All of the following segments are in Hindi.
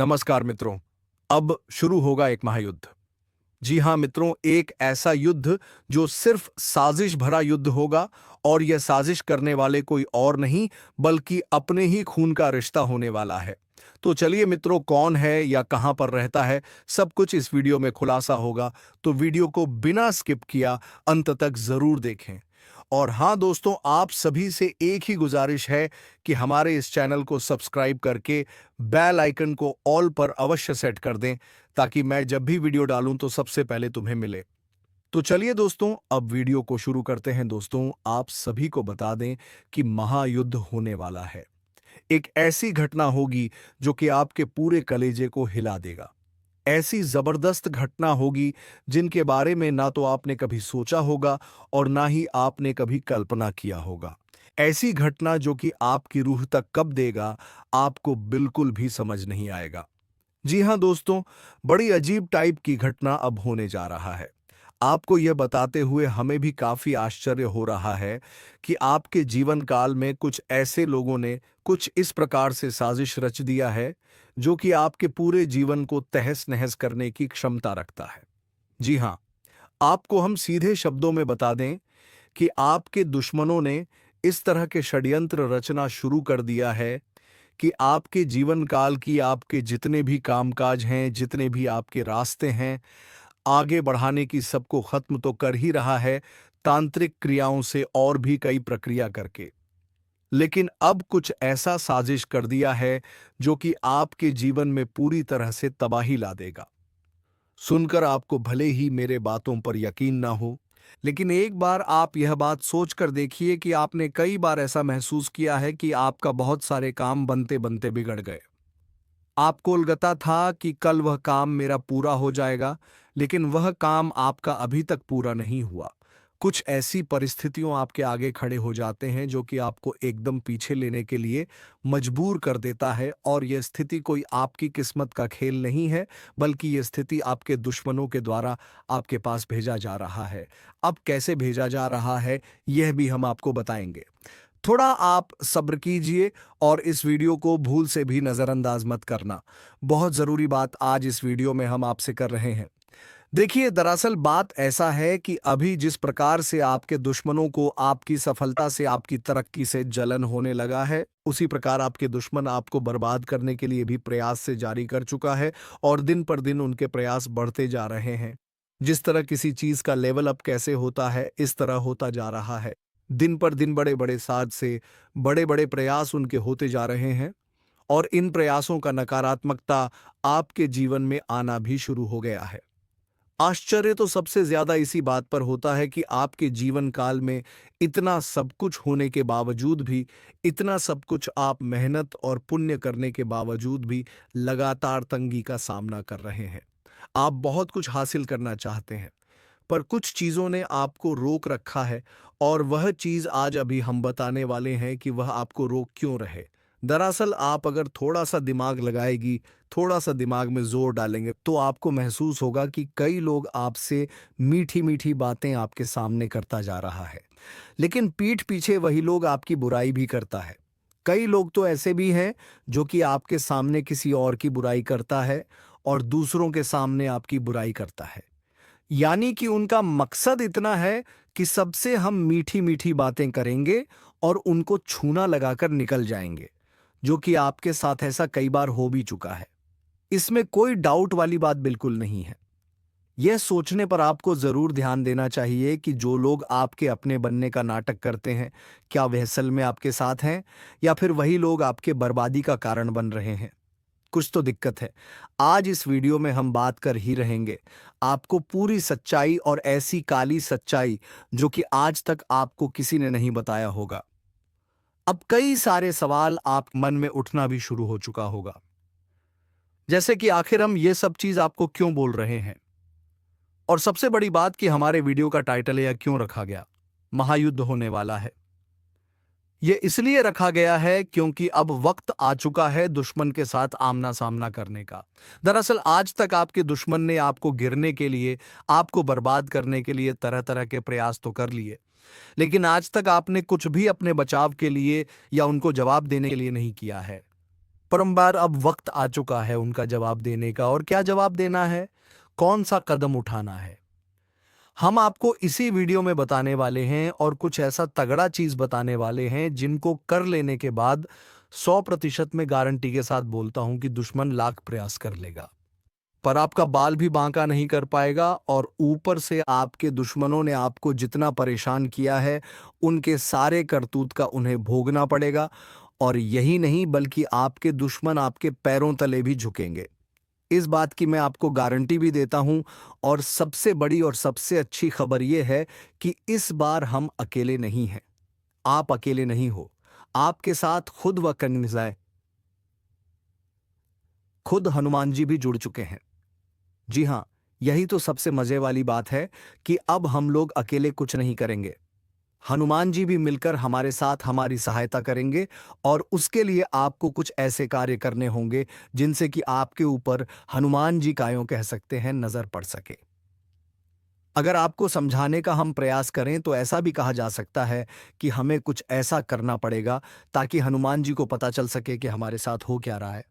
नमस्कार मित्रों। अब शुरू होगा एक महायुद्ध। जी हाँ मित्रों, एक ऐसा युद्ध जो सिर्फ साजिश भरा युद्ध होगा। और यह साजिश करने वाले कोई और नहीं बल्कि अपने ही खून का रिश्ता होने वाला है। तो चलिए मित्रों, कौन है या कहां पर रहता है, सब कुछ इस वीडियो में खुलासा होगा। तो वीडियो को बिना स्किप किया अंत तक जरूर देखें। और हाँ दोस्तों, आप सभी से एक ही गुजारिश है कि हमारे इस चैनल को सब्सक्राइब करके बेल आइकन को ऑल पर अवश्य सेट कर दें, ताकि मैं जब भी वीडियो डालूं तो सबसे पहले तुम्हें मिले। तो चलिए दोस्तों, अब वीडियो को शुरू करते हैं। दोस्तों, आप सभी को बता दें कि महायुद्ध होने वाला है। एक ऐसी घटना होगी जो कि आपके पूरे कलेजे को हिला देगा। ऐसी जबरदस्त घटना होगी जिनके बारे में ना तो आपने कभी सोचा होगा और ना ही आपने कभी कल्पना किया होगा। ऐसी घटना जो कि आपकी रूह तक कब देगा, आपको बिल्कुल भी समझ नहीं आएगा। जी हाँ दोस्तों, बड़ी अजीब टाइप की घटना अब होने जा रहा है। आपको यह बताते हुए हमें भी काफी आश्चर्य हो रहा है कि आपके जीवन काल में कुछ ऐसे लोगों ने कुछ इस प्रकार से साजिश रच दिया है जो कि आपके पूरे जीवन को तहस नहस करने की क्षमता रखता है। जी हाँ, आपको हम सीधे शब्दों में बता दें कि आपके दुश्मनों ने इस तरह के षड्यंत्र रचना शुरू कर दिया है कि आपके जीवन काल की आपके जितने भी कामकाज हैं, जितने भी आपके रास्ते हैं, आगे बढ़ाने की सबको खत्म तो कर ही रहा है, तांत्रिक क्रियाओं से और भी कई प्रक्रिया करके। लेकिन अब कुछ ऐसा साजिश कर दिया है जो कि आपके जीवन में पूरी तरह से तबाही ला देगा। सुनकर आपको भले ही मेरे बातों पर यकीन ना हो, लेकिन एक बार आप यह बात सोच कर देखिए कि आपने कई बार ऐसा महसूस किया है कि आपका बहुत सारे काम बनते बनते बिगड़ गए। आपको लगता था कि कल वह काम मेरा पूरा हो जाएगा, लेकिन वह काम आपका अभी तक पूरा नहीं हुआ। कुछ ऐसी परिस्थितियों आपके आगे खड़े हो जाते हैं जो कि आपको एकदम पीछे लेने के लिए मजबूर कर देता है, और यह स्थिति कोई आपकी किस्मत का खेल नहीं है, बल्कि यह स्थिति आपके दुश्मनों के द्वारा आपके पास भेजा जा रहा है। अब कैसे भेजा जा रहा है, यह भी हम आपको बताएंगे। थोड़ा आप सब्र कीजिए और इस वीडियो को भूल से भी नज़रअंदाज मत करना। बहुत ज़रूरी बात आज इस वीडियो में हम आपसे कर रहे हैं। देखिए, दरअसल बात ऐसा है कि अभी जिस प्रकार से आपके दुश्मनों को आपकी सफलता से, आपकी तरक्की से जलन होने लगा है, उसी प्रकार आपके दुश्मन आपको बर्बाद करने के लिए भी प्रयास से जारी कर चुका है, और दिन पर दिन उनके प्रयास बढ़ते जा रहे हैं। जिस तरह किसी चीज़ का लेवल अप कैसे होता है, इस तरह होता जा रहा है। दिन पर दिन बड़े-बड़े साज से बड़े-बड़े प्रयास उनके होते जा रहे हैं, और इन प्रयासों का नकारात्मकता आपके जीवन में आना भी शुरू हो गया है। आश्चर्य तो सबसे ज्यादा इसी बात पर होता है कि आपके जीवन काल में इतना सब कुछ होने के बावजूद भी, इतना सब कुछ आप मेहनत और पुण्य करने के बावजूद भी लगातार तंगी का सामना कर रहे हैं। आप बहुत कुछ हासिल करना चाहते हैं, पर कुछ चीज़ों ने आपको रोक रखा है, और वह चीज़ आज अभी हम बताने वाले हैं कि वह आपको रोक क्यों रहे। दरअसल आप अगर थोड़ा-सा दिमाग लगाएगी, थोड़ा-सा दिमाग में ज़ोर डालेंगे, तो आपको महसूस होगा कि कई लोग आपसे मीठी-मीठी बातें आपके सामने करता जा रहा है, लेकिन पीठ पीछे वही लोग आपकी बुराई भी करता है। कई लोग तो ऐसे भी हैं जो कि आपके सामने किसी और की बुराई करता है और दूसरों के सामने आपकी बुराई करता है। यानी कि उनका मकसद इतना है कि सबसे हम मीठी-मीठी बातें करेंगे और उनको छूना लगाकर निकल जाएंगे, जो कि आपके साथ ऐसा कई बार हो भी चुका है। इसमें कोई डाउट वाली बात बिल्कुल नहीं है। यह सोचने पर आपको जरूर ध्यान देना चाहिए कि जो लोग आपके अपने बनने का नाटक करते हैं, क्या वे असल में आपके साथ हैं, या फिर वही लोग आपके बर्बादी का कारण बन रहे हैं। कुछ तो दिक्कत है। आज इस वीडियो में हम बात कर ही रहेंगे, आपको पूरी सच्चाई, और ऐसी काली सच्चाई जो कि आज तक आपको किसी ने नहीं बताया होगा। अब कई सारे सवाल आप मन में उठना भी शुरू हो चुका होगा, जैसे कि आखिर हम ये सब चीज आपको क्यों बोल रहे हैं, और सबसे बड़ी बात कि हमारे वीडियो का टाइटल यह क्यों रखा गया, महायुद्ध होने वाला है। ये इसलिए रखा गया है क्योंकि अब वक्त आ चुका है दुश्मन के साथ आमना सामना करने का। दरअसल आज तक आपके दुश्मन ने आपको गिरने के लिए, आपको बर्बाद करने के लिए तरह तरह के प्रयास तो कर लिए, लेकिन आज तक आपने कुछ भी अपने बचाव के लिए या उनको जवाब देने के लिए नहीं किया है। परंबार अब वक्त आ चुका है उनका जवाब देने का। और क्या जवाब देना है, कौन सा कदम उठाना है, हम आपको इसी वीडियो में बताने वाले हैं। और कुछ ऐसा तगड़ा चीज बताने वाले हैं जिनको कर लेने के बाद 100% में गारंटी के साथ बोलता हूं कि दुश्मन लाख प्रयास कर लेगा, पर आपका बाल भी बांका नहीं कर पाएगा। और ऊपर से आपके दुश्मनों ने आपको जितना परेशान किया है, उनके सारे करतूत का उन्हें भोगना पड़ेगा। और यही नहीं, बल्कि आपके दुश्मन आपके पैरों तले भी झुकेंगे। इस बात की मैं आपको गारंटी भी देता हूं। और सबसे बड़ी और सबसे अच्छी खबर यह है कि इस बार हम अकेले नहीं हैं। आप अकेले नहीं हो, आपके साथ खुद व कन्विजाए खुद हनुमान जी भी जुड़ चुके हैं। जी हाँ, यही तो सबसे मजे वाली बात है कि अब हम लोग अकेले कुछ नहीं करेंगे। हनुमान जी भी मिलकर हमारे साथ हमारी सहायता करेंगे। और उसके लिए आपको कुछ ऐसे कार्य करने होंगे जिनसे कि आपके ऊपर हनुमान जी का यूं कह सकते हैं नजर पड़ सके। अगर आपको समझाने का हम प्रयास करें तो ऐसा भी कहा जा सकता है कि हमें कुछ ऐसा करना पड़ेगा ताकि हनुमान जी को पता चल सके कि हमारे साथ हो क्या रहा है,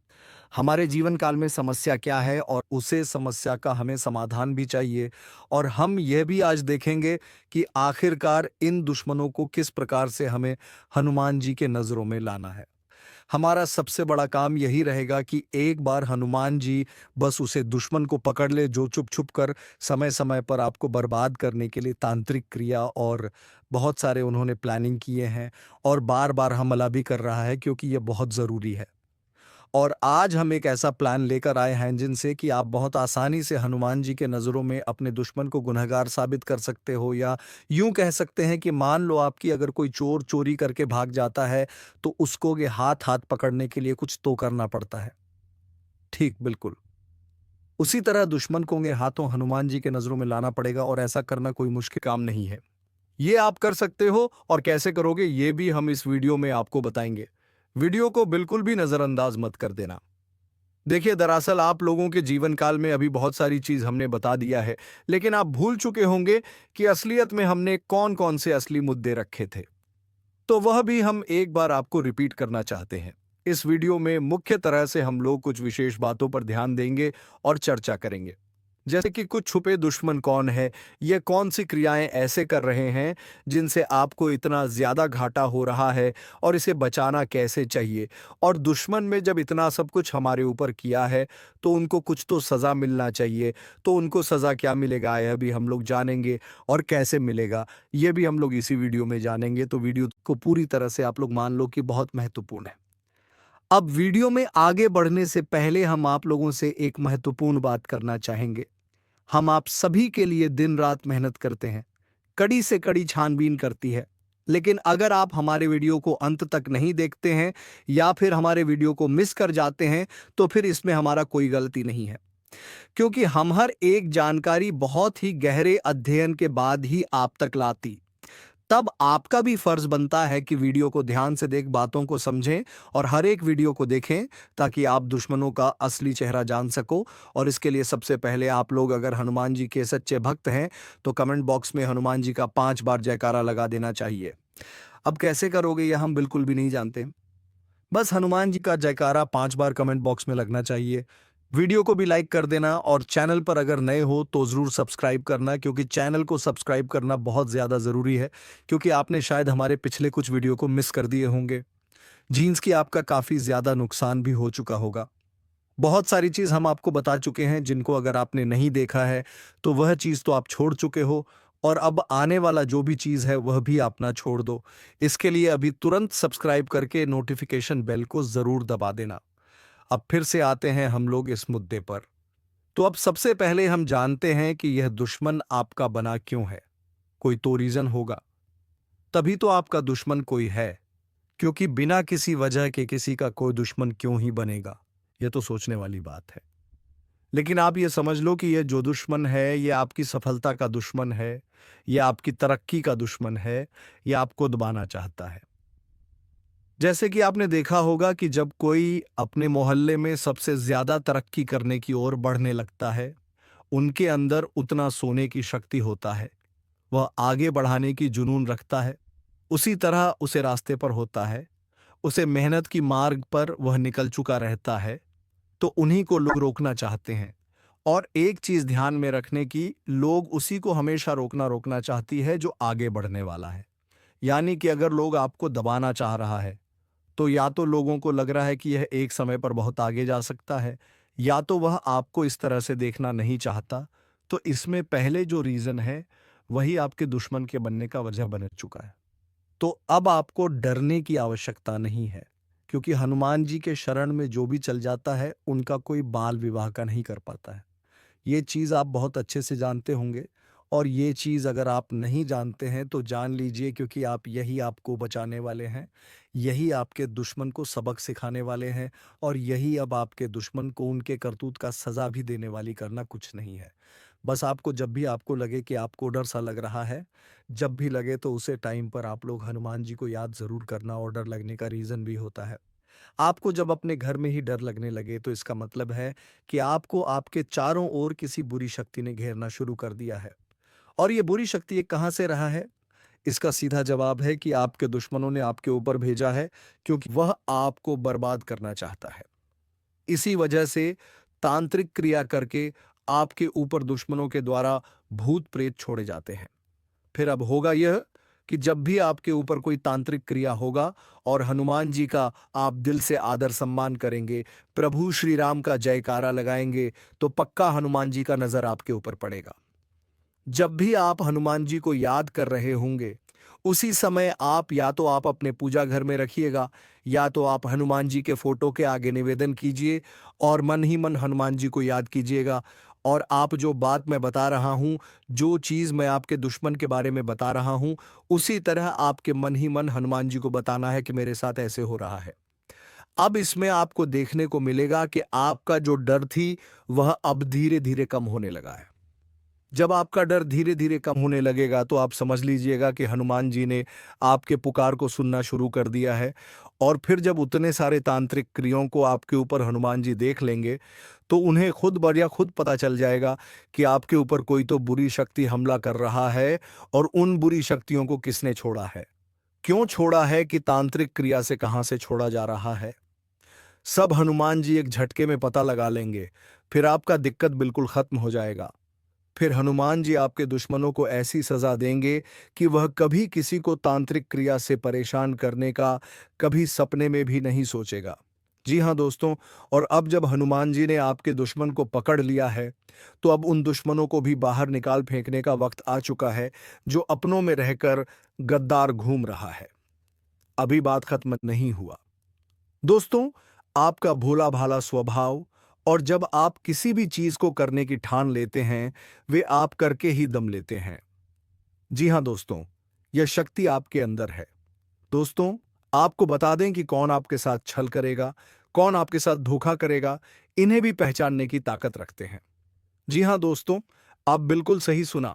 हमारे जीवन काल में समस्या क्या है, और उसे समस्या का हमें समाधान भी चाहिए। और हम यह भी आज देखेंगे कि आखिरकार इन दुश्मनों को किस प्रकार से हमें हनुमान जी के नज़रों में लाना है। हमारा सबसे बड़ा काम यही रहेगा कि एक बार हनुमान जी बस उसे दुश्मन को पकड़ ले जो छुप छुप कर समय समय पर आपको बर्बाद करने के लिए तांत्रिक क्रिया और बहुत सारे उन्होंने प्लानिंग किए हैं। और बार बार हमला भी कर रहा है क्योंकि ये बहुत ज़रूरी है। और आज हम एक ऐसा प्लान लेकर आए हैं जिनसे कि आप बहुत आसानी से हनुमान जी के नज़रों में अपने दुश्मन को गुनहगार साबित कर सकते हो। या यूं कह सकते हैं कि मान लो आपकी अगर कोई चोर चोरी करके भाग जाता है तो उसको ये हाथ हाथ पकड़ने के लिए कुछ तो करना पड़ता है। ठीक बिल्कुल उसी तरह दुश्मन को ये हाथों हनुमान जी के नज़रों में लाना पड़ेगा। और ऐसा करना कोई मुश्किल काम नहीं है। ये आप कर सकते हो, और कैसे करोगे ये भी हम इस वीडियो में आपको बताएंगे। वीडियो को बिल्कुल भी नज़रअंदाज मत कर देना। देखिए, दरअसल आप लोगों के जीवन काल में अभी बहुत सारी चीज हमने बता दिया है, लेकिन आप भूल चुके होंगे कि असलियत में हमने कौन कौन से असली मुद्दे रखे थे। तो वह भी हम एक बार आपको रिपीट करना चाहते हैं। इस वीडियो में मुख्य तरह से हम लोग कुछ विशेष बातों पर ध्यान देंगे और चर्चा करेंगे, जैसे कि कुछ छुपे दुश्मन कौन है, ये कौन सी क्रियाएं ऐसे कर रहे हैं जिनसे आपको इतना ज्यादा घाटा हो रहा है, और इसे बचाना कैसे चाहिए। और दुश्मन में जब इतना सब कुछ हमारे ऊपर किया है तो उनको कुछ तो सजा मिलना चाहिए। तो उनको सजा क्या मिलेगा यह भी हम लोग जानेंगे, और कैसे मिलेगा ये भी हम लोग इसी वीडियो में जानेंगे। तो वीडियो को पूरी तरह से आप लोग मान लो कि बहुत महत्वपूर्ण है। अब वीडियो में आगे बढ़ने से पहले हम आप लोगों से एक महत्वपूर्ण बात करना चाहेंगे। हम आप सभी के लिए दिन रात मेहनत करते हैं, कड़ी से कड़ी छानबीन करती है। लेकिन अगर आप हमारे वीडियो को अंत तक नहीं देखते हैं या फिर हमारे वीडियो को मिस कर जाते हैं, तो फिर इसमें हमारा कोई गलती नहीं है, क्योंकि हम हर एक जानकारी बहुत ही गहरे अध्ययन के बाद ही आप तक लाती। तब आपका भी फर्ज बनता है कि वीडियो को ध्यान से देख बातों को समझें और हर एक वीडियो को देखें, ताकि आप दुश्मनों का असली चेहरा जान सको। और इसके लिए सबसे पहले आप लोग अगर हनुमान जी के सच्चे भक्त हैं तो कमेंट बॉक्स में हनुमान जी का 5 बार जयकारा लगा देना चाहिए। अब कैसे करोगे यह हम बिल्कुल भी नहीं जानते। बस हनुमान जी का जयकारा 5 बार कमेंट बॉक्स में लगना चाहिए। वीडियो को भी लाइक कर देना, और चैनल पर अगर नए हो तो ज़रूर सब्सक्राइब करना, क्योंकि चैनल को सब्सक्राइब करना बहुत ज़्यादा ज़रूरी है, क्योंकि आपने शायद हमारे पिछले कुछ वीडियो को मिस कर दिए होंगे। जीन्स की आपका काफ़ी ज़्यादा नुकसान भी हो चुका होगा। बहुत सारी चीज़ हम आपको बता चुके हैं जिनको अगर आपने नहीं देखा है तो वह चीज़ तो आप छोड़ चुके हो, और अब आने वाला जो भी चीज़ है वह भी आप ना छोड़ दो। इसके लिए अभी तुरंत सब्सक्राइब करके नोटिफिकेशन बेल को ज़रूर दबा देना। अब फिर से आते हैं हम लोग इस मुद्दे पर। तो अब सबसे पहले हम जानते हैं कि यह दुश्मन आपका बना क्यों है। कोई तो रीजन होगा, तभी तो आपका दुश्मन कोई है। क्योंकि बिना किसी वजह के किसी का कोई दुश्मन क्यों ही बनेगा, यह तो सोचने वाली बात है। लेकिन आप ये समझ लो कि यह जो दुश्मन है यह आपकी सफलता का दुश्मन है, यह आपकी तरक्की का दुश्मन है, यह आपको दबाना चाहता है। जैसे कि आपने देखा होगा कि जब कोई अपने मोहल्ले में सबसे ज्यादा तरक्की करने की ओर बढ़ने लगता है, उनके अंदर उतना सोने की शक्ति होता है, वह आगे बढ़ाने की जुनून रखता है, उसी तरह उसे रास्ते पर होता है। उसे मेहनत की मार्ग पर वह निकल चुका रहता है, तो उन्हीं को लोग रोकना चाहते हैं। और एक चीज ध्यान में रखने की, लोग उसी को हमेशा रोकना रोकना चाहती है जो आगे बढ़ने वाला है। यानी कि अगर लोग आपको दबाना चाह रहा है, तो या तो लोगों को लग रहा है कि यह एक समय पर बहुत आगे जा सकता है, या तो वह आपको इस तरह से देखना नहीं चाहता। तो इसमें पहले जो रीजन है, वही आपके दुश्मन के बनने का वजह बन चुका है। तो अब आपको डरने की आवश्यकता नहीं है, क्योंकि हनुमान जी के शरण में जो भी चल जाता है, उनका कोई बाल विवाह का नहीं कर पाता है। ये चीज़ आप बहुत अच्छे से जानते होंगे। और ये चीज़ अगर आप नहीं जानते हैं तो जान लीजिए, क्योंकि आप यही आपको बचाने वाले हैं, यही आपके दुश्मन को सबक सिखाने वाले हैं, और यही अब आपके दुश्मन को उनके करतूत का सज़ा भी देने वाली करना कुछ नहीं है। बस आपको जब भी आपको लगे कि आपको डर सा लग रहा है, जब भी लगे तो उसे टाइम पर आप लोग हनुमान जी को याद ज़रूर करना, और डर लगने का रीज़न भी होता है। आपको जब अपने घर में ही डर लगने लगे, तो इसका मतलब है कि आपको आपके चारों ओर किसी बुरी शक्ति ने घेरना शुरू कर दिया है। और ये बुरी शक्ति ये कहाँ से रहा है? इसका सीधा जवाब है कि आपके दुश्मनों ने आपके ऊपर भेजा है, क्योंकि वह आपको बर्बाद करना चाहता है। इसी वजह से तांत्रिक क्रिया करके आपके ऊपर दुश्मनों के द्वारा भूत प्रेत छोड़े जाते हैं। फिर अब होगा यह कि जब भी आपके ऊपर कोई तांत्रिक क्रिया होगा और हनुमान जी का आप दिल से आदर सम्मान करेंगे, प्रभु श्री राम का जयकारा लगाएंगे, तो पक्का हनुमान जी का नजर आपके ऊपर पड़ेगा। जब भी आप हनुमान जी को याद कर रहे होंगे, उसी समय आप या तो आप अपने पूजा घर में रखिएगा, या तो आप हनुमान जी के फोटो के आगे निवेदन कीजिए और मन ही मन हनुमान जी को याद कीजिएगा। और आप जो बात मैं बता रहा हूं, जो चीज मैं आपके दुश्मन के बारे में बता रहा हूं, उसी तरह आपके मन ही मन हनुमान जी को बताना है कि मेरे साथ ऐसे हो रहा है। अब इसमें आपको देखने को मिलेगा कि आपका जो डर थी, वह अब धीरे धीरे कम होने लगा है। जब आपका डर धीरे धीरे कम होने लगेगा, तो आप समझ लीजिएगा कि हनुमान जी ने आपके पुकार को सुनना शुरू कर दिया है। और फिर जब उतने सारे तांत्रिक क्रियाओं को आपके ऊपर हनुमान जी देख लेंगे, तो उन्हें खुद ब खुद पता चल जाएगा कि आपके ऊपर कोई तो बुरी शक्ति हमला कर रहा है। और उन बुरी शक्तियों को किसने छोड़ा है, क्यों छोड़ा है, कि तांत्रिक क्रिया से कहाँ से छोड़ा जा रहा है, सब हनुमान जी एक झटके में पता लगा लेंगे। फिर आपका दिक्कत बिल्कुल खत्म हो जाएगा। फिर हनुमान जी आपके दुश्मनों को ऐसी सजा देंगे कि वह कभी किसी को तांत्रिक क्रिया से परेशान करने का कभी सपने में भी नहीं सोचेगा। जी हाँ दोस्तों, और अब जब हनुमान जी ने आपके दुश्मन को पकड़ लिया है, तो अब उन दुश्मनों को भी बाहर निकाल फेंकने का वक्त आ चुका है, जो अपनों में रहकर गद्दार घूम रहा है। अभी बात खत्म नहीं हुआ दोस्तों। आपका भोला भाला स्वभाव, और जब आप किसी भी चीज को करने की ठान लेते हैं, वे आप करके ही दम लेते हैं। जी हां दोस्तों, यह शक्ति आपके अंदर है। दोस्तों, आपको बता दें कि कौन आपके साथ छल करेगा, कौन आपके साथ धोखा करेगा, इन्हें भी पहचानने की ताकत रखते हैं। जी हां दोस्तों, आप बिल्कुल सही सुना।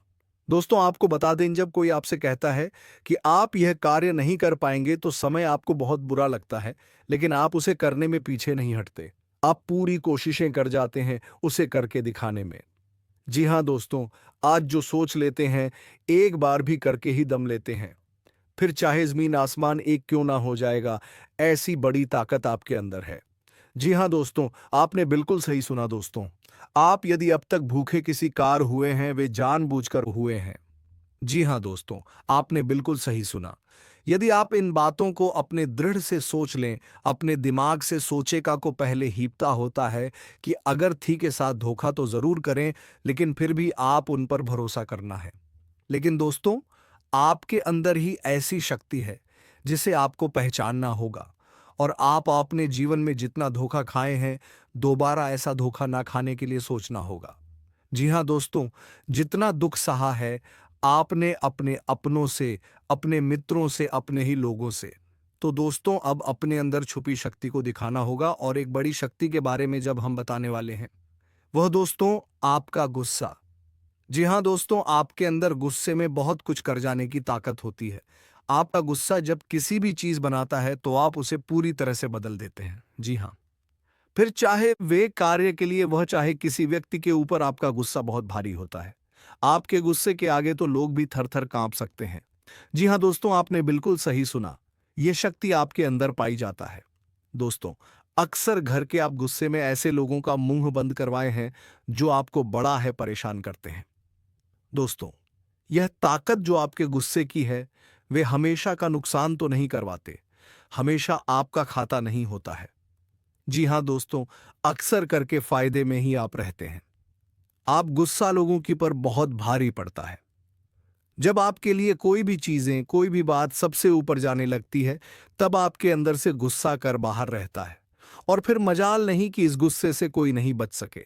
दोस्तों, आपको बता दें, जब कोई आपसे कहता है कि आप यह कार्य नहीं कर पाएंगे, तो समय आपको बहुत बुरा लगता है, लेकिन आप उसे करने में पीछे नहीं हटते। आप पूरी कोशिशें कर जाते हैं उसे करके दिखाने में। जी हां दोस्तों, आज जो सोच लेते हैं, एक बार भी करके ही दम लेते हैं। फिर चाहे जमीन आसमान एक क्यों ना हो जाएगा, ऐसी बड़ी ताकत आपके अंदर है। जी हाँ दोस्तों, आपने बिल्कुल सही सुना दोस्तों। आप यदि अब तक भूखे किसी कार हुए हैं, वे जानबूझकर हुए हैं। जी हाँ दोस्तों, आपने बिल्कुल सही सुना। यदि आप इन बातों को अपने दृढ़ से सोच लें, अपने दिमाग से सोचेगा को पहले हीपता होता है कि अगर थी के साथ धोखा तो जरूर करें, लेकिन फिर भी आप उन पर भरोसा करना है। लेकिन दोस्तों, आपके अंदर ही ऐसी शक्ति है जिसे आपको पहचानना होगा। और आप अपने जीवन में जितना धोखा खाए हैं, दोबारा ऐसा धोखा ना खाने के लिए सोचना होगा। जी हाँ दोस्तों, जितना दुख सहा है आपने अपने अपनों से, अपने मित्रों से, अपने ही लोगों से, तो दोस्तों अब अपने अंदर छुपी शक्ति को दिखाना होगा। और एक बड़ी शक्ति के बारे में जब हम बताने वाले हैं, वह दोस्तों आपका गुस्सा। जी हाँ दोस्तों, आपके अंदर गुस्से में बहुत कुछ कर जाने की ताकत होती है। आपका गुस्सा जब किसी भी चीज बनाता है, तो आप उसे पूरी तरह से बदल देते हैं। जी हाँ, फिर चाहे वे कार्य के लिए, वह चाहे किसी व्यक्ति के ऊपर, आपका गुस्सा बहुत भारी होता है। आपके गुस्से के आगे तो लोग भी थर थर कांप सकते हैं। जी हाँ दोस्तों, आपने बिल्कुल सही सुना। ये शक्ति आपके अंदर पाई जाता है। दोस्तों, अक्सर घर के आप गुस्से में ऐसे लोगों का मुंह बंद करवाए हैं जो आपको बड़ा है परेशान करते हैं। दोस्तों, यह ताकत जो आपके गुस्से की है, वे हमेशा का नुकसान तो नहीं करवाते, हमेशा आपका खाता नहीं होता है। जी हां दोस्तों, अक्सर करके फायदे में ही आप रहते हैं। आप गुस्सा लोगों की पर बहुत भारी पड़ता है। जब आपके लिए कोई भी चीजें, कोई भी बात सबसे ऊपर जाने लगती है, तब आपके अंदर से गुस्सा कर बाहर रहता है और फिर मजाल नहीं कि इस गुस्से से कोई नहीं बच सके।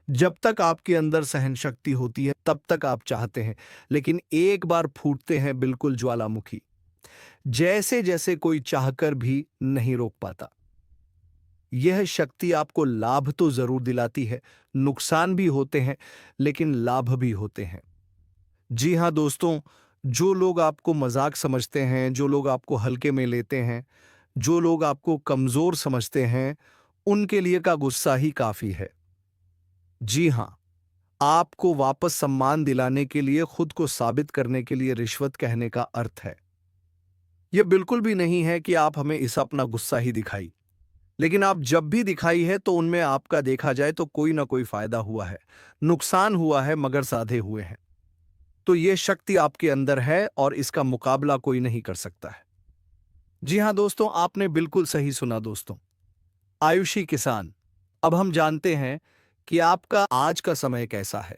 जब तक आपके अंदर सहन शक्ति होती है तब तक आप चाहते हैं, लेकिन एक बार फूटते हैं बिल्कुल ज्वालामुखी, जैसे जैसे कोई चाहकर भी नहीं रोक पाता। यह शक्ति आपको लाभ तो जरूर दिलाती है, नुकसान भी होते हैं, लेकिन लाभ भी होते हैं। जी हां दोस्तों, जो लोग आपको मजाक समझते हैं, जो लोग आपको हल्के में लेते हैं, जो लोग आपको कमजोर समझते हैं, उनके लिए का गुस्सा ही काफी है। जी हां, आपको वापस सम्मान दिलाने के लिए, खुद को साबित करने के लिए रिश्वत कहने का अर्थ है। यह बिल्कुल भी नहीं है कि आप हमें इस अपना गुस्सा ही दिखाई, लेकिन आप जब भी दिखाई है तो उनमें आपका देखा जाए तो कोई ना कोई फायदा हुआ है, नुकसान हुआ है, मगर साधे हुए हैं। तो यह शक्ति आपके अंदर है और इसका मुकाबला कोई नहीं कर सकता है। जी हां दोस्तों, आपने बिल्कुल सही सुना दोस्तों। आयुषी किसान, अब हम जानते हैं कि आपका आज का समय कैसा है,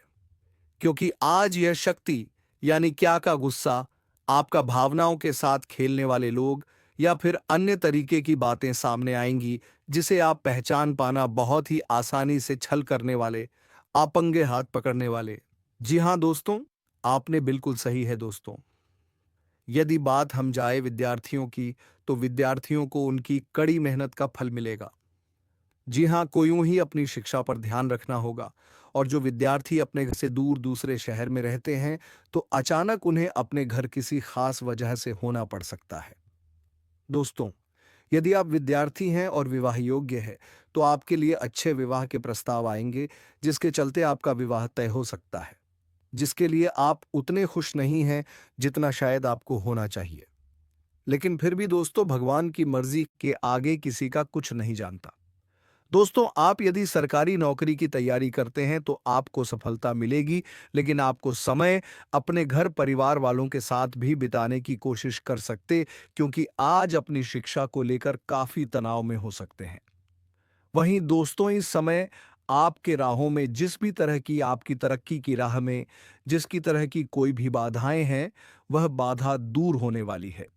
क्योंकि आज यह शक्ति यानी क्या का गुस्सा, आपका भावनाओं के साथ खेलने वाले लोग या फिर अन्य तरीके की बातें सामने आएंगी जिसे आप पहचान पाना बहुत ही आसानी से छल करने वाले, आपंगे हाथ पकड़ने वाले। जी हां दोस्तों, आपने बिल्कुल सही है दोस्तों। यदि बात हम जाए विद्यार्थियों की, तो विद्यार्थियों को उनकी कड़ी मेहनत का फल मिलेगा। जी हाँ, को यूं ही अपनी शिक्षा पर ध्यान रखना होगा। और जो विद्यार्थी अपने घर से दूर दूसरे शहर में रहते हैं, तो अचानक उन्हें अपने घर किसी खास वजह से होना पड़ सकता है। दोस्तों, यदि आप विद्यार्थी हैं और विवाह योग्य है, तो आपके लिए अच्छे विवाह के प्रस्ताव आएंगे, जिसके चलते आपका विवाह तय हो सकता है, जिसके लिए आप उतने खुश नहीं हैं जितना शायद आपको होना चाहिए। लेकिन फिर भी दोस्तों, भगवान की मर्जी के आगे किसी का कुछ नहीं जानता। दोस्तों, आप यदि सरकारी नौकरी की तैयारी करते हैं तो आपको सफलता मिलेगी, लेकिन आपको समय अपने घर परिवार वालों के साथ भी बिताने की कोशिश कर सकते, क्योंकि आज अपनी शिक्षा को लेकर काफी तनाव में हो सकते हैं। वहीं दोस्तों, इस समय आपके राहों में जिस भी तरह की, आपकी तरक्की की राह में जिसकी तरह की कोई भी बाधाएं हैं, वह बाधा दूर होने वाली है।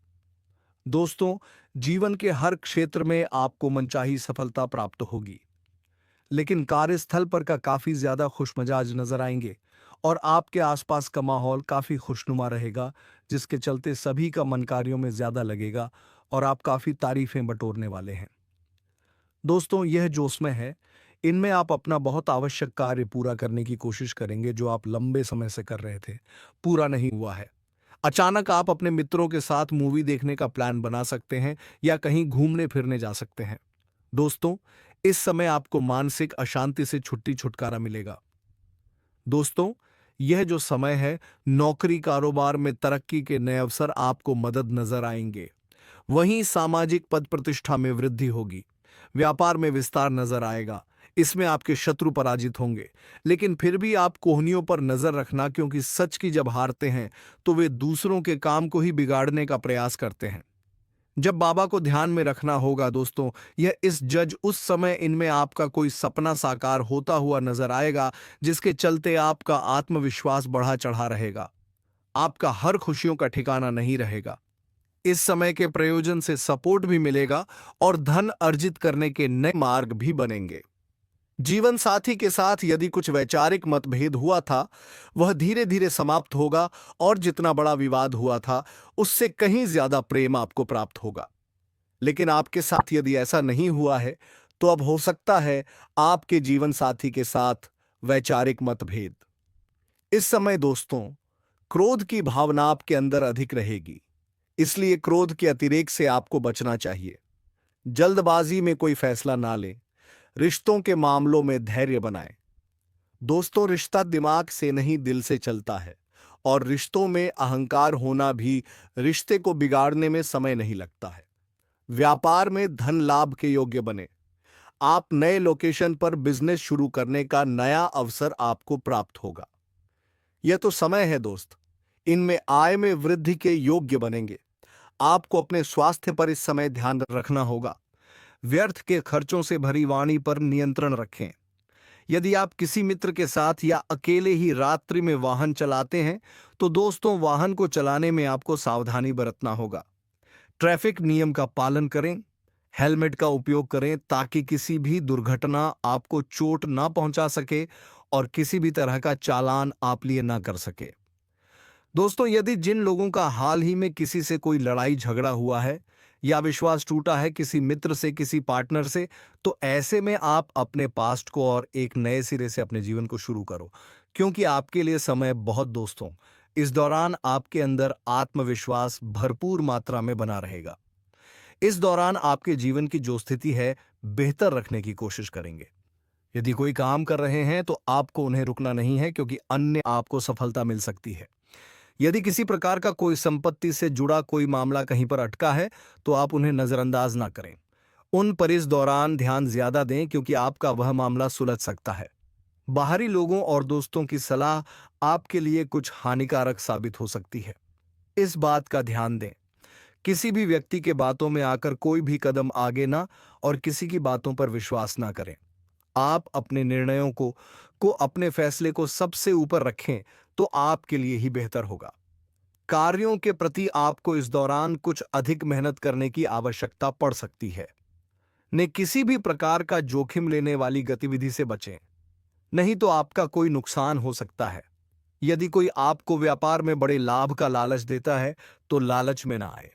दोस्तों, जीवन के हर क्षेत्र में आपको मनचाही सफलता प्राप्त होगी, लेकिन कार्यस्थल पर का काफी ज्यादा खुशमिजाज नजर आएंगे और आपके आसपास का माहौल काफी खुशनुमा रहेगा, जिसके चलते सभी का मन कार्यों में ज्यादा लगेगा और आप काफी तारीफें बटोरने वाले हैं। दोस्तों, यह जोश में है, इनमें आप अपना बहुत आवश्यक कार्य पूरा करने की कोशिश करेंगे जो आप लंबे समय से कर रहे थे, पूरा नहीं हुआ है। अचानक आप अपने मित्रों के साथ मूवी देखने का प्लान बना सकते हैं या कहीं घूमने फिरने जा सकते हैं। दोस्तों, इस समय आपको मानसिक अशांति से छुटकारा मिलेगा। दोस्तों, यह जो समय है, नौकरी कारोबार में तरक्की के नए अवसर आपको मदद नजर आएंगे। वहीं सामाजिक पद प्रतिष्ठा में वृद्धि होगी, व्यापार में विस्तार नजर आएगा। इसमें आपके शत्रु पराजित होंगे, लेकिन फिर भी आप कोहनियों पर नजर रखना, क्योंकि सच की जब हारते हैं तो वे दूसरों के काम को ही बिगाड़ने का प्रयास करते हैं। जब बाबा को ध्यान में रखना होगा दोस्तों, यह इस जज उस समय इनमें आपका कोई सपना साकार होता हुआ नजर आएगा, जिसके चलते आपका आत्मविश्वास बढ़ा चढ़ा रहेगा। आपका हर खुशियों का ठिकाना नहीं रहेगा। इस समय के प्रयोजन से सपोर्ट भी मिलेगा और धन अर्जित करने के नए मार्ग भी बनेंगे। जीवन साथी के साथ यदि कुछ वैचारिक मतभेद हुआ था, वह धीरे धीरे समाप्त होगा और जितना बड़ा विवाद हुआ था, उससे कहीं ज्यादा प्रेम आपको प्राप्त होगा। लेकिन आपके साथ यदि ऐसा नहीं हुआ है, तो अब हो सकता है आपके जीवन साथी के साथ वैचारिक मतभेद। इस समय दोस्तों, क्रोध की भावना आपके अंदर अधिक रहेगी, इसलिए क्रोध के अतिरेक से आपको बचना चाहिए। जल्दबाजी में कोई फैसला ना लें। रिश्तों के मामलों में धैर्य बनाएं। दोस्तों, रिश्ता दिमाग से नहीं दिल से चलता है और रिश्तों में अहंकार होना भी रिश्ते को बिगाड़ने में समय नहीं लगता है। व्यापार में धन लाभ के योग्य बने। आप नए लोकेशन पर बिजनेस शुरू करने का नया अवसर आपको प्राप्त होगा। यह तो समय है दोस्त, इनमें आय में वृद्धि के योग्य बनेंगे। आपको अपने स्वास्थ्य पर इस समय ध्यान रखना होगा। व्यर्थ के खर्चों से भरी वाणी पर नियंत्रण रखें। यदि आप किसी मित्र के साथ या अकेले ही रात्रि में वाहन चलाते हैं तो दोस्तों, वाहन को चलाने में आपको सावधानी बरतना होगा। ट्रैफिक नियम का पालन करें। हेलमेट का उपयोग करें ताकि किसी भी दुर्घटना आपको चोट ना पहुंचा सके और किसी भी तरह का चालान आप लिए ना कर सके। दोस्तों, यदि जिन लोगों का हाल ही में किसी से कोई लड़ाई झगड़ा हुआ है या विश्वास टूटा है किसी मित्र से, किसी पार्टनर से, तो ऐसे में आप अपने पास्ट को और एक नए सिरे से अपने जीवन को शुरू करो, क्योंकि आपके लिए समय बहुत दोस्तों, इस दौरान आपके अंदर आत्मविश्वास भरपूर मात्रा में बना रहेगा। इस दौरान आपके जीवन की जो स्थिति है बेहतर रखने की कोशिश करेंगे। यदि कोई काम कर रहे हैं तो आपको उन्हें रुकना नहीं है, क्योंकि अन्य आपको सफलता मिल सकती है। यदि किसी प्रकार का कोई संपत्ति से जुड़ा कोई मामला कहीं पर अटका है तो आप उन्हें नजरअंदाज ना करें। उन पर इस दौरान ध्यान ज्यादा दें, क्योंकि आपका वह मामला सुलझ सकता है। बाहरी लोगों और दोस्तों की सलाह आपके लिए कुछ हानिकारक साबित हो सकती है, इस बात का ध्यान दें। किसी भी व्यक्ति के बातों में आकर कोई भी कदम आगे ना और किसी की बातों पर विश्वास ना करें। आप अपने निर्णयों को अपने फैसले को सबसे ऊपर रखें तो आपके लिए ही बेहतर होगा। कार्यों के प्रति आपको इस दौरान कुछ अधिक मेहनत करने की आवश्यकता पड़ सकती है। ने किसी भी प्रकार का जोखिम लेने वाली गतिविधि से बचें, नहीं तो आपका कोई नुकसान हो सकता है। यदि कोई आपको व्यापार में बड़े लाभ का लालच देता है तो लालच में ना आए।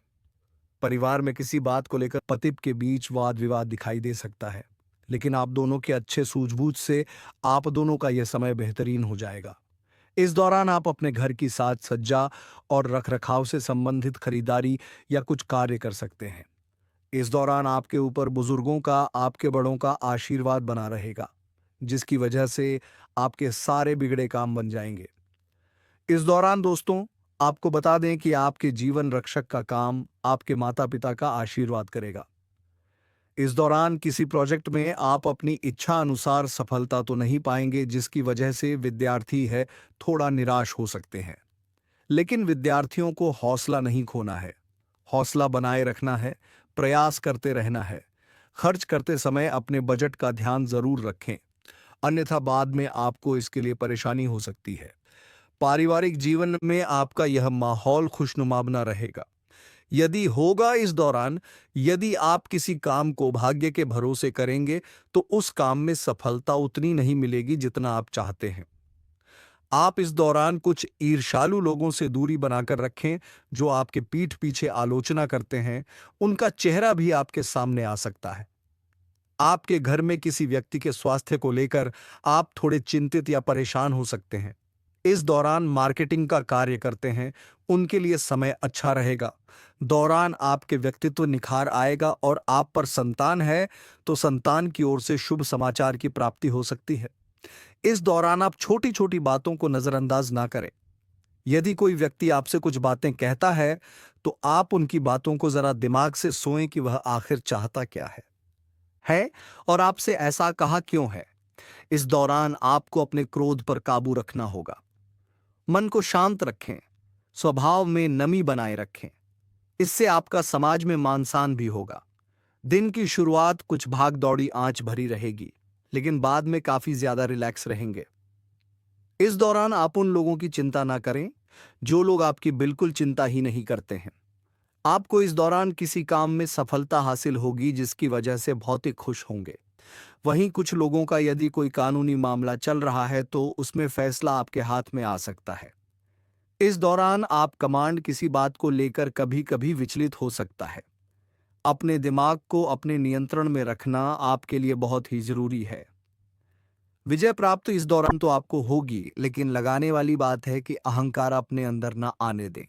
परिवार में किसी बात को लेकर पति के बीच वाद विवाद दिखाई दे सकता है, लेकिन आप दोनों के अच्छे सूझबूझ से आप दोनों का यह समय बेहतरीन हो जाएगा। इस दौरान आप अपने घर की साज सज्जा और रखरखाव से संबंधित खरीदारी या कुछ कार्य कर सकते हैं। इस दौरान आपके ऊपर बुजुर्गों का, आपके बड़ों का आशीर्वाद बना रहेगा, जिसकी वजह से आपके सारे बिगड़े काम बन जाएंगे। इस दौरान दोस्तों, आपको बता दें कि आपके जीवन रक्षक का काम आपके माता पिता का आशीर्वाद करेगा। इस दौरान किसी प्रोजेक्ट में आप अपनी इच्छा अनुसार सफलता तो नहीं पाएंगे, जिसकी वजह से विद्यार्थी है थोड़ा निराश हो सकते हैं। लेकिन विद्यार्थियों को हौसला नहीं खोना है, हौसला बनाए रखना है, प्रयास करते रहना है। खर्च करते समय अपने बजट का ध्यान जरूर रखें, अन्यथा बाद में आपको इसके लिए परेशानी हो सकती है। पारिवारिक जीवन में आपका यह माहौल खुशनुमा बना रहेगा। यदि होगा इस दौरान, यदि आप किसी काम को भाग्य के भरोसे करेंगे तो उस काम में सफलता उतनी नहीं मिलेगी जितना आप चाहते हैं। आप इस दौरान कुछ ईर्ष्यालु लोगों से दूरी बनाकर रखें जो आपके पीठ पीछे आलोचना करते हैं। उनका चेहरा भी आपके सामने आ सकता है। आपके घर में किसी व्यक्ति के स्वास्थ्य को लेकर आप थोड़े चिंतित या परेशान हो सकते हैं। इस दौरान मार्केटिंग का कार्य करते हैं, उनके लिए समय अच्छा रहेगा। दौरान आपके व्यक्तित्व निखार आएगा और आप पर संतान है तो संतान की ओर से शुभ समाचार की प्राप्ति हो सकती है। इस दौरान आप छोटी छोटी बातों को नजरअंदाज ना करें। यदि कोई व्यक्ति आपसे कुछ बातें कहता है तो आप उनकी बातों को जरा दिमाग से सोएं कि वह आखिर चाहता क्या है और आपसे ऐसा कहा क्यों है। इस दौरान आपको अपने क्रोध पर काबू रखना होगा। मन को शांत रखें, स्वभाव में नमी बनाए रखें, इससे आपका समाज में मान सम्मान भी होगा। दिन की शुरुआत कुछ भाग दौड़ी आंच भरी रहेगी, लेकिन बाद में काफी ज्यादा रिलैक्स रहेंगे। इस दौरान आप उन लोगों की चिंता ना करें जो लोग आपकी बिल्कुल चिंता ही नहीं करते हैं। आपको इस दौरान किसी काम में सफलता हासिल होगी जिसकी वजह से बहुत ही खुश होंगे। वहीं कुछ लोगों का यदि कोई कानूनी मामला चल रहा है तो उसमें फैसला आपके हाथ में आ सकता है। इस दौरान आप कमांड किसी बात को लेकर कभी कभी विचलित हो सकता है। अपने दिमाग को अपने नियंत्रण में रखना आपके लिए बहुत ही जरूरी है। विजय प्राप्त इस दौरान तो आपको होगी, लेकिन लगाने वाली बात है कि अहंकार अपने अंदर ना आने दें,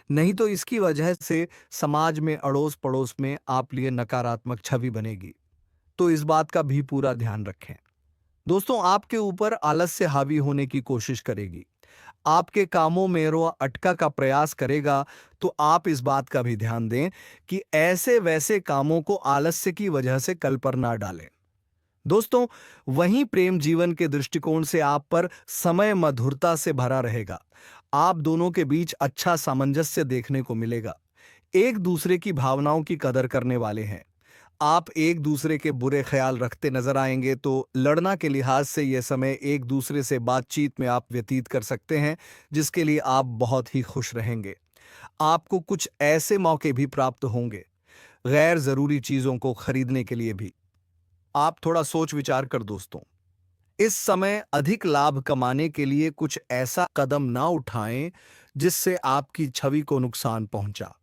नहीं तो इसकी वजह से समाज में अड़ोस पड़ोस में आप लिए नकारात्मक छवि बनेगी। तो इस बात का भी पूरा ध्यान रखें। दोस्तों, आपके ऊपर आलस्य हावी होने की कोशिश करेगी। आपके कामों में अटका का प्रयास करेगा, तो आप इस बात का भी ध्यान दें कि ऐसे वैसे कामों को आलस्य की वजह से कल पर ना डालें। दोस्तों, वहीं प्रेम जीवन के दृष्टिकोण से आप पर समय मधुरता से भरा रहेगा। आप दोनों के बीच अच्छा सामंजस्य देखने को मिलेगा। एक दूसरे की भावनाओं की कदर करने वाले हैं। आप एक दूसरे के बुरे ख्याल रखते नजर आएंगे, तो लड़ना के लिहाज से यह समय एक दूसरे से बातचीत में आप व्यतीत कर सकते हैं, जिसके लिए आप बहुत ही खुश रहेंगे। आपको कुछ ऐसे मौके भी प्राप्त होंगे, गैर जरूरी चीजों को खरीदने के लिए भी। आप थोड़ा सोच विचार कर दोस्तों, इस समय अधिक लाभ कमाने के लिए कुछ ऐसा कदम ना उठाएं जिससे आपकी छवि को नुकसान पहुंचा।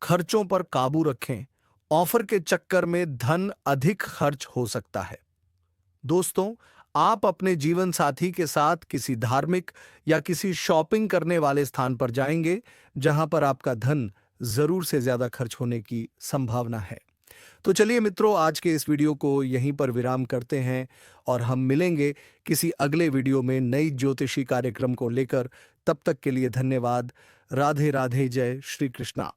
खर्चों पर काबू रखें। ऑफर के चक्कर में धन अधिक खर्च हो सकता है। दोस्तों, आप अपने जीवन साथी के साथ किसी धार्मिक या किसी शॉपिंग करने वाले स्थान पर जाएंगे, जहां पर आपका धन जरूर से ज्यादा खर्च होने की संभावना है। तो चलिए मित्रों, आज के इस वीडियो को यहीं पर विराम करते हैं और हम मिलेंगे किसी अगले वीडियो में नई ज्योतिषी कार्यक्रम को लेकर। तब तक के लिए धन्यवाद। राधे राधे, जय श्री कृष्णा।